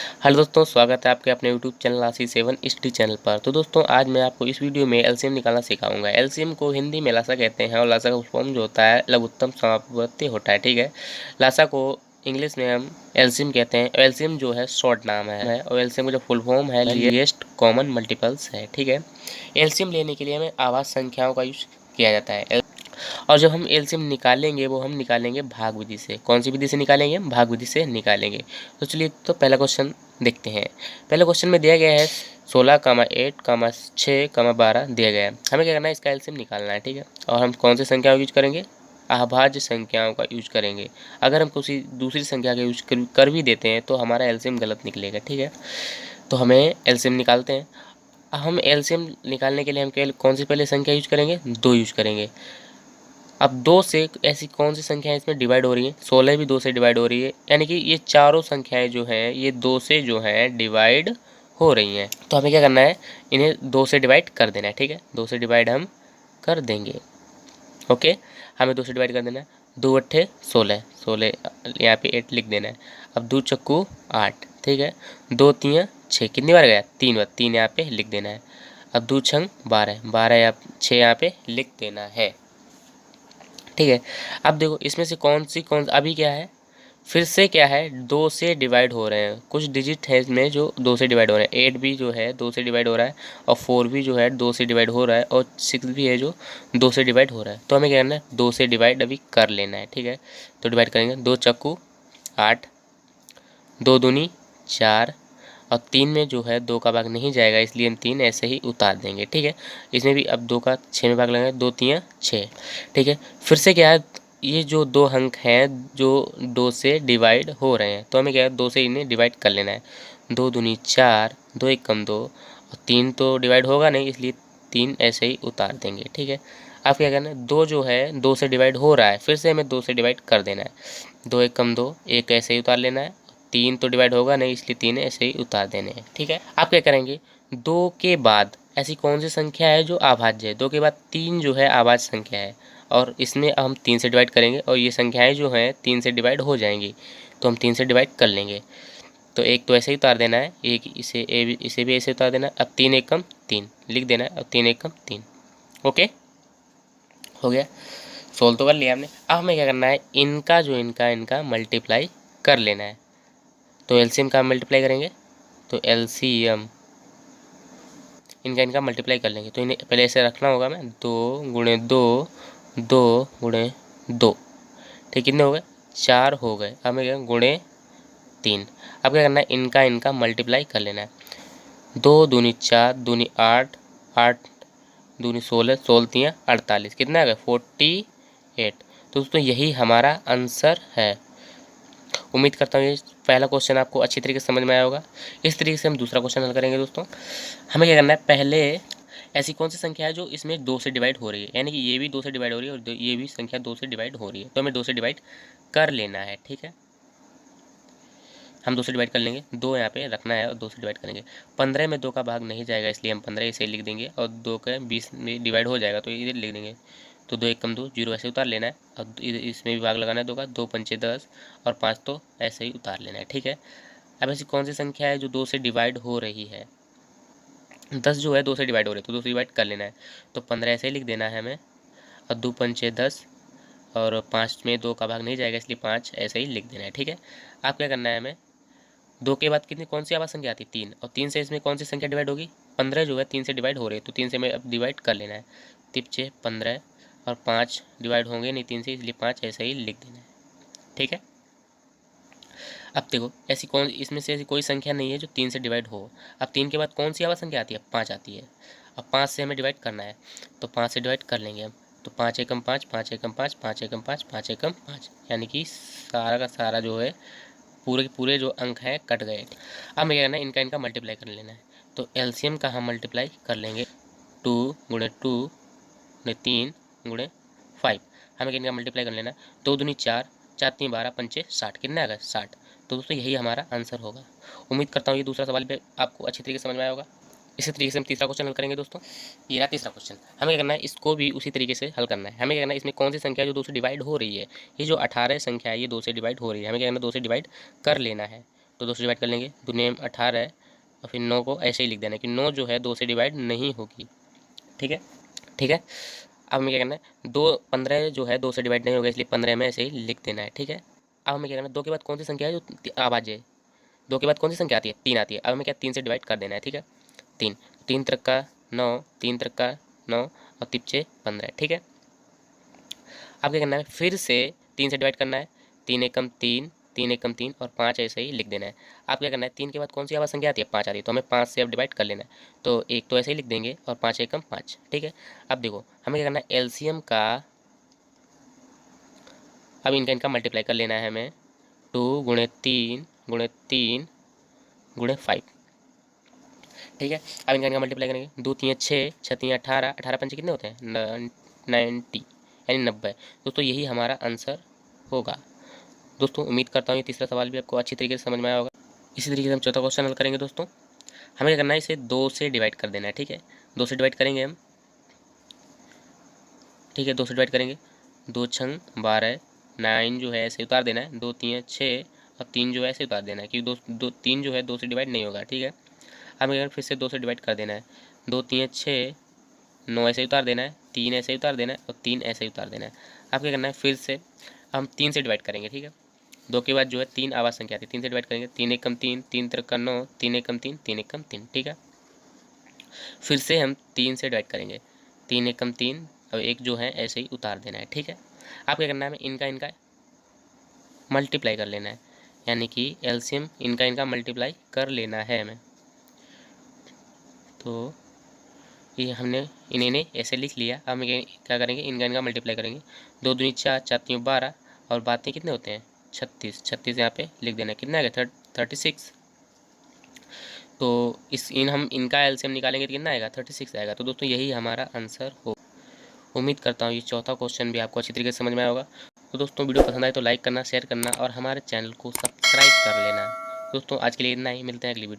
Hello दोस्तों, स्वागत है आपके अपने यूट्यूब चैनल आशीष 7 स्टडी चैनल पर। तो दोस्तों आज मैं आपको इस वीडियो में एलसीएम निकालना सिखाऊंगा। एलसीएम को हिंदी में लासा कहते हैं और लासा का फुल फॉर्म जो होता है लघुत्तम समापवर्ती होता है। ठीक है, लासा को इंग्लिश में हम एलसीएम कहते हैं। एलसीएम जो है शॉर्ट नाम है और एलसीएम का जो फुल फॉर्म है लीस्ट कॉमन मल्टीपल्स है। ठीक है, एलसीएम लेने के लिए हमें आवाज़ संख्याओं का यूज किया जाता है और जब हम एलसीएम निकालेंगे वो हम निकालेंगे भाग विधि से। कौन सी विधि से निकालेंगे? हम भाग विधि से निकालेंगे। तो चलिए तो पहला क्वेश्चन देखते हैं। पहले क्वेश्चन में दिया गया है 16, 8, 6, 12 दिया गया है। हमें क्या करना है? इसका एलसीएम निकालना है। ठीक है, और हम कौन सी संख्या यूज करेंगे? अभाज्य संख्याओं का यूज करेंगे। अगर हम किसी दूसरी संख्या का यूज कर भी देते हैं तो हमारा एलसीएम गलत निकलेगा। ठीक है, तो हमें एलसीएम निकालते हैं। हम एलसीएम निकालने के लिए हम कौन सी पहले संख्या यूज करेंगे? 2 यूज करेंगे। अब 2 से ऐसी कौन सी संख्याएं इसमें डिवाइड हो रही हैं? 16 भी 2 से डिवाइड हो रही है, यानी कि ये चारों संख्याएं जो हैं ये 2 से जो हैं डिवाइड हो रही हैं। तो हमें क्या करना है? इन्हें 2 से डिवाइड कर देना है। ठीक है, 2 से डिवाइड हम कर देंगे। ओके, हमें 2 से डिवाइड कर देना है। 2 अट्ठे 16, 16 यहाँ पे 8 लिख देना है। अब 2 चक्कू 8। ठीक है, 2 तियाँ 6, कितनी बार गया? 3 बार, 3 यहाँ पे लिख देना है। अब 2 छंग 12, 12 6 यहाँ पे लिख देना है। ठीक है, अब देखो इसमें से कौन अभी क्या है? फिर से क्या है? 2 से डिवाइड हो रहे हैं। कुछ डिजिट है इसमें जो 2 से डिवाइड हो रहे हैं। 8 भी जो है 2 से डिवाइड हो रहा है और 4 भी जो है 2 से डिवाइड हो रहा है और 6 भी है जो 2 से डिवाइड हो रहा है। तो हमें क्या करना है? 2 से डिवाइड अभी कर लेना है। ठीक है, तो डिवाइड करेंगे। 2 चक्कू 8, 2 दूनी 4 और 3 में जो है 2 का भाग नहीं जाएगा, इसलिए हम 3 ऐसे ही उतार देंगे। ठीक है, इसमें भी अब 2 का 6 में भाग लगाएंगे। 2 तियाँ 6। ठीक है, फिर से क्या है? ये जो 2 अंक हैं जो 2 से डिवाइड हो रहे हैं, तो हमें क्या है? 2 से इन्हें डिवाइड कर लेना है। 2 दूनी 4, 2 एकम 2 और 3 तो डिवाइड होगा नहीं, इसलिए 3 ऐसे ही उतार देंगे। ठीक है, अब क्या करना है? 2 जो है 2 से डिवाइड हो रहा है, फिर से हमें 2 से डिवाइड कर देना है। 2 एकम 2, 1 ऐसे ही उतार लेना है। 3 तो डिवाइड होगा नहीं, इसलिए 3 ऐसे ही उतार देने हैं। ठीक है, आप क्या करेंगे? 2 के बाद ऐसी कौन सी संख्या है जो अभाज्य है? 2 के बाद 3 जो है अभाज्य संख्या है और इसमें हम 3 से डिवाइड करेंगे और ये संख्याएं जो हैं 3 से डिवाइड हो जाएंगी, तो हम 3 से डिवाइड कर लेंगे। तो एक तो ऐसे ही उतार देना है, एक इसे भी ऐसे उतार देना है। अब 3 एकम 3 लिख देना है और 3 एकम 3। ओके, हो गया, सोल्व तो कर लिया हमने। अब हमें क्या करना है? इनका मल्टीप्लाई कर लेना है। तो एलसीएम का मल्टीप्लाई करेंगे, तो एलसीएम इनका मल्टीप्लाई कर लेंगे। तो इन्हें पहले ऐसे रखना होगा। मैं 2 गुणे 2, 2 गुणे 2, ठीक, कितने हो गए? 4 हो गए। अब हमें क्या गुणे 3। अब क्या करना है? इनका मल्टीप्लाई कर लेना है। 2 दूनी 4, दूनी 8, 8 दूनी 16, 16 तियाँ 48, कितना आ गया? 48। तो दोस्तों यही हमारा आंसर है। उम्मीद करता हूँ ये पहला क्वेश्चन आपको अच्छी तरीके से समझ में आया होगा। इस तरीके से हम दूसरा क्वेश्चन हल करेंगे दोस्तों। हमें क्या करना है? पहले ऐसी कौन सी संख्या है जो इसमें 2 से डिवाइड हो रही है, यानी कि ये भी 2 से डिवाइड हो रही है और ये भी संख्या 2 से डिवाइड हो रही है, तो हमें 2 से डिवाइड कर लेना है। ठीक है, हम 2 से डिवाइड कर लेंगे। 2 यहाँ पे रखना है और 2 से डिवाइड करेंगे। 15 में 2 का भाग नहीं जाएगा, इसलिए हम 15 इसे लिख देंगे और 2 के 20 में डिवाइड हो जाएगा तो इधर लिख देंगे। तो 2 एकम 2, 0 ऐसे उतार लेना है और इसमें भी भाग लगाना है 2 का। 2 पंचे 10 और 5 तो ऐसे ही उतार लेना है। ठीक है, अब ऐसी कौन सी संख्या है जो 2 से डिवाइड हो रही है? 10 जो है 2 से डिवाइड हो रही है, तो 2 से डिवाइड कर लेना है। तो 15 ऐसे ही लिख देना है हमें और 2 पंचे 10 और 5 में 2 का भाग नहीं जाएगा, इसलिए 5 ऐसे ही लिख देना है। ठीक है, आप क्या करना है? हमें 2 के बाद कितनी कौन सी आवाज़ संख्या आती है? 3, और 3 से इसमें कौन सी संख्या डिवाइड होगी? 15 जो है 3 से डिवाइड हो रही है, तो 3 से हमें अब डिवाइड कर लेना है। 3 15 और 5 डिवाइड होंगे नहीं 3 से, इसलिए 5 ऐसे ही लिख देना है। ठीक है, अब देखो इसमें से ऐसी कोई संख्या नहीं है जो 3 से डिवाइड हो। अब 3 के बाद कौन सी आवाज़ संख्या आती है? 5 आती है। अब 5 से हमें डिवाइड करना है, तो 5 से डिवाइड कर लेंगे हम। तो 5 एकम 5, 5 एकम 5, 5 एकम 5, 5 एकम 5, यानी कि सारा का सारा जो है पूरे के पूरे जो अंक हैं कट गए। अब हमें क्या करना है? इनका मल्टीप्लाई कर लेना है। तो एलसीएम का हम मल्टीप्लाई कर लेंगे। 2 गुणे 2 गुणे 3 गुणे 5, हमें इनका मल्टीप्लाई कर लेना है। 2 दूनी 4, 4 3 12, पंचे 60, कितने आ गए? 60। तो दोस्तों यही हमारा आंसर होगा। उम्मीद करता हूँ ये दूसरा सवाल भी आपको अच्छी तरीके से समझ में आया होगा। इसी तरीके से हम तीसरा क्वेश्चन हल करेंगे दोस्तों। ये रहा तीसरा क्वेश्चन। हमें क्या करना है? इसको भी उसी तरीके से हल करना है। हमें क्या करना है? इसमें कौन सी संख्या है जो 2 से डिवाइड हो रही है? ये जो 18 संख्या है ये 2 से डिवाइड हो रही है, हमें क्या करना है? 2 से डिवाइड कर लेना है। तो 2 से डिवाइड कर लेंगे, दूने 18 है और फिर 9 को ऐसे ही लिख देना है कि 9 जो है 2 से डिवाइड नहीं होगी। ठीक है, ठीक है। अब हमें क्या करना है, 15 जो है 2 से डिवाइड नहीं होगा, इसलिए 15 में ऐसे ही लिख देना है। ठीक है। अब हमें क्या करना है, 2 के बाद कौन सी संख्या है जो आवाज है, 2 के बाद कौन सी संख्या आती है, 3 आती है। अब हमें क्या 3 से डिवाइड कर देना है। ठीक है, 3 3 त्रिक का 9, 3 त्रिक का 9 और तिप्चे 15। ठीक है। अब क्या करना है, फिर से 3 से डिवाइड करना है, 3 एकम 3, 3 एकम 3 और 5 ऐसे ही लिख देना है। अब क्या करना है, 3 के बाद कौन सी आवाज संख्या आती है, 5 आती है, तो हमें 5 से अब डिवाइड कर लेना है। तो एक तो ऐसे ही लिख देंगे और 5 एकम 5। ठीक है। अब देखो हमें क्या करना है, एलसीएम का अब इनका मल्टीप्लाई कर लेना है हमें, 2 गुणे 3 गुणे 3 गुणे 5। ठीक है। अब इनका मल्टीप्लाई करेंगे, 2 3 6, 6 3 18, 18 पंचे कितने होते हैं 90 यानी 90। दोस्तों यही हमारा आंसर होगा। दोस्तों उम्मीद करता हूँ ये तीसरा सवाल भी आपको अच्छी तरीके से समझ में आया होगा। इसी तरीके से हम चौथा क्वेश्चन हल करेंगे। दोस्तों हमें क्या करना है, इसे 2 से डिवाइड कर देना है। ठीक है, 2 से डिवाइड करेंगे हम। ठीक है, 2 से डिवाइड करेंगे, 2 छंग 12, 9 जो है ऐसे उतार देना है, 2 3 6 और 3 जो है ऐसे उतार देना है क्योंकि 3 जो है 2 से डिवाइड नहीं होगा। ठीक है। हमें फिर से 2 से डिवाइड कर देना है, 2 3 6, 9 ऐसे उतार देना है, 3 ऐसे उतार देना है और 3 ऐसे उतार देना है। अब क्या करना है, फिर से हम 3 से डिवाइड करेंगे। ठीक है, 2 के बाद जो है 3 आवाज संख्या आती है, 3 से डिवाइड करेंगे, 3 एकम 3, 3 त्रिक का 9, 3 एकम 3, 3 एकम 3। ठीक है। फिर से हम 3 से डिवाइड करेंगे, 3 एकम 3 और एक जो है ऐसे ही उतार देना है। ठीक है। अब क्या करना है, हमें इनका मल्टीप्लाई कर लेना है, यानी कि एलसीएम इनका मल्टीप्लाई कर लेना है हमें। तो ये हमने इन्हें ऐसे लिख लिया। अब हम क्या करेंगे, इनका मल्टीप्लाई करेंगे, 2 दूनी 4, 4 तीन 12 और बातें कितने होते हैं 36, 36 यहाँ पे लिख देना है। कितना आएगा 36। तो हम इनका एलसीएम निकालेंगे तो कितना आएगा 36 आएगा। तो दोस्तों यही हमारा आंसर हो। उम्मीद करता हूँ ये चौथा क्वेश्चन भी आपको अच्छी तरीके से समझ में आया होगा। तो दोस्तों वीडियो पसंद आए तो लाइक करना, शेयर करना और हमारे चैनल को सब्सक्राइब कर लेना। दोस्तों आज के लिए इतना ही, मिलते हैं अगली वीडियो।